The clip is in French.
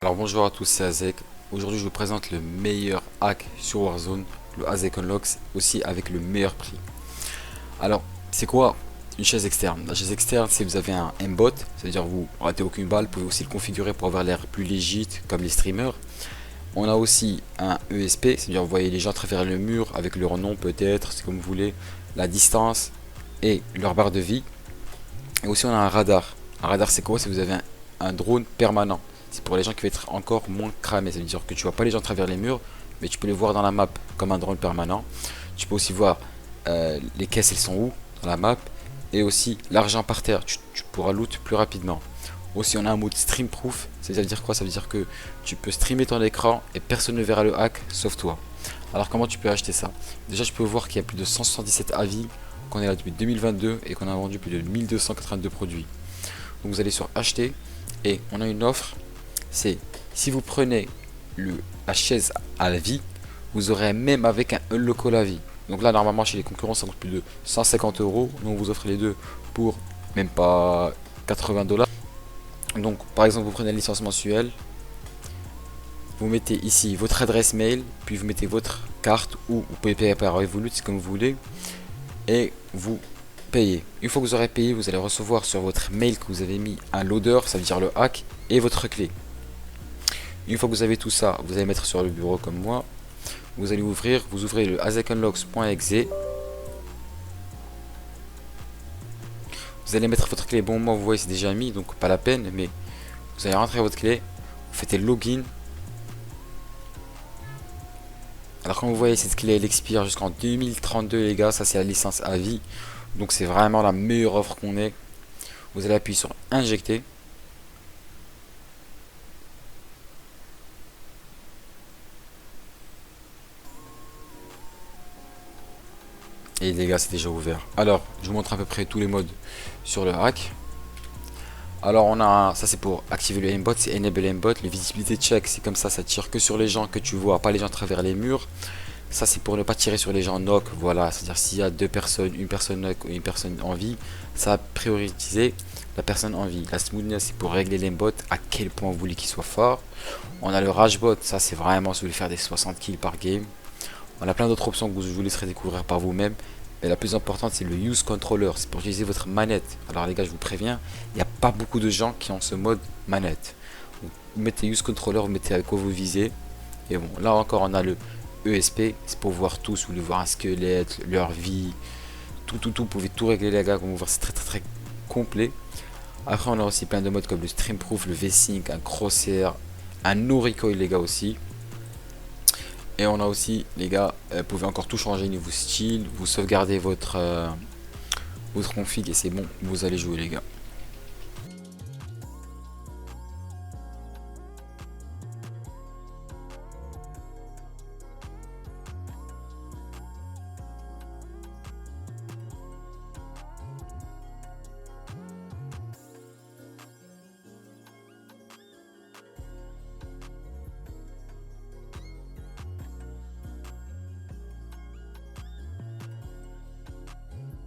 Alors bonjour à tous, c'est Azek. Aujourd'hui je vous présente le meilleur hack sur Warzone, le Azek Unlocks, aussi avec le meilleur prix. Alors c'est quoi une chaise externe? La chaise externe, c'est vous avez un aimbot, c'est-à-dire vous ratez aucune balle, vous pouvez aussi le configurer pour avoir l'air plus légit comme les streamers. On a aussi un ESP, c'est-à-dire vous voyez les gens à travers le mur avec leur nom peut-être, c'est comme vous voulez, la distance et leur barre de vie. Et aussi on a un radar. Un radar c'est quoi? C'est vous avez un drone permanent. C'est pour les gens qui vont être encore moins cramés. Ça veut dire que tu vois pas les gens à travers les murs, mais tu peux les voir dans la map comme un drone permanent. Tu peux aussi voir les caisses elles sont où dans la map. Et aussi l'argent par terre. Tu pourras loot plus rapidement. Aussi on a un mode stream proof. Ça veut dire quoi? Ça veut dire que tu peux streamer ton écran et personne ne verra le hack sauf toi. Alors comment tu peux acheter ça? Déjà je peux voir qu'il y a plus de 177 avis, qu'on est là depuis 2022 et qu'on a vendu plus de 1282 produits. Donc vous allez sur acheter et on a une offre, c'est si vous prenez la chaise à la vie, vous aurez même avec un unlock à la vie. Donc là normalement chez les concurrents ça coûte plus de 150 euros, nous on vous offre les deux pour même pas 80 $. Donc par exemple vous prenez la licence mensuelle, vous mettez ici votre adresse mail, puis vous mettez votre carte ou vous pouvez payer par Revolut, c'est comme vous voulez, et vous payez. Une fois que vous aurez payé, vous allez recevoir sur votre mail que vous avez mis un loader, ça veut dire le hack, et votre clé. Une fois que vous avez tout ça, vous allez mettre sur le bureau comme moi. Vous allez ouvrir, vous ouvrez le azekunlocks.exe. Vous allez mettre votre clé. Bon, moi vous voyez c'est déjà mis, donc pas la peine, mais vous allez rentrer votre clé. Vous faites le login. Alors comme vous voyez cette clé elle expire jusqu'en 2032 les gars, ça c'est la licence à vie. Donc c'est vraiment la meilleure offre qu'on ait. Vous allez appuyer sur injecter. Et les gars c'est déjà ouvert. Alors je vous montre à peu près tous les modes sur le hack. Alors on a ça c'est pour activer le aimbot, c'est enable aimbot. Le visibilité check c'est comme ça tire que sur les gens que tu vois, pas les gens à travers les murs. Ça c'est pour ne pas tirer sur les gens knock, voilà, c'est à dire s'il y a deux personnes, une personne knock ou une personne en vie, ça va prioriser la personne en vie. La smoothness c'est pour régler l'aimbot, à quel point vous voulez qu'il soit fort. On a le rage-bot, ça c'est vraiment si vous voulez faire des 60 kills par game. On a plein d'autres options que je vous laisserai découvrir par vous-même. Mais la plus importante c'est le use controller, c'est pour utiliser votre manette. Alors les gars je vous préviens, il n'y a pas beaucoup de gens qui ont ce mode manette. Donc, vous mettez use controller, vous mettez avec quoi vous visez. Et bon là encore on a le ESP, c'est pour voir tout, si vous voulez voir un squelette, leur vie, tout, vous pouvez tout régler les gars, comme vous voyez c'est très complet. Après on a aussi plein de modes comme le streamproof, le V-Sync, un crosshair, un no recoil les gars aussi. Et on a aussi les gars, vous pouvez encore tout changer niveau style, vous sauvegardez votre config et c'est bon, vous allez jouer les gars.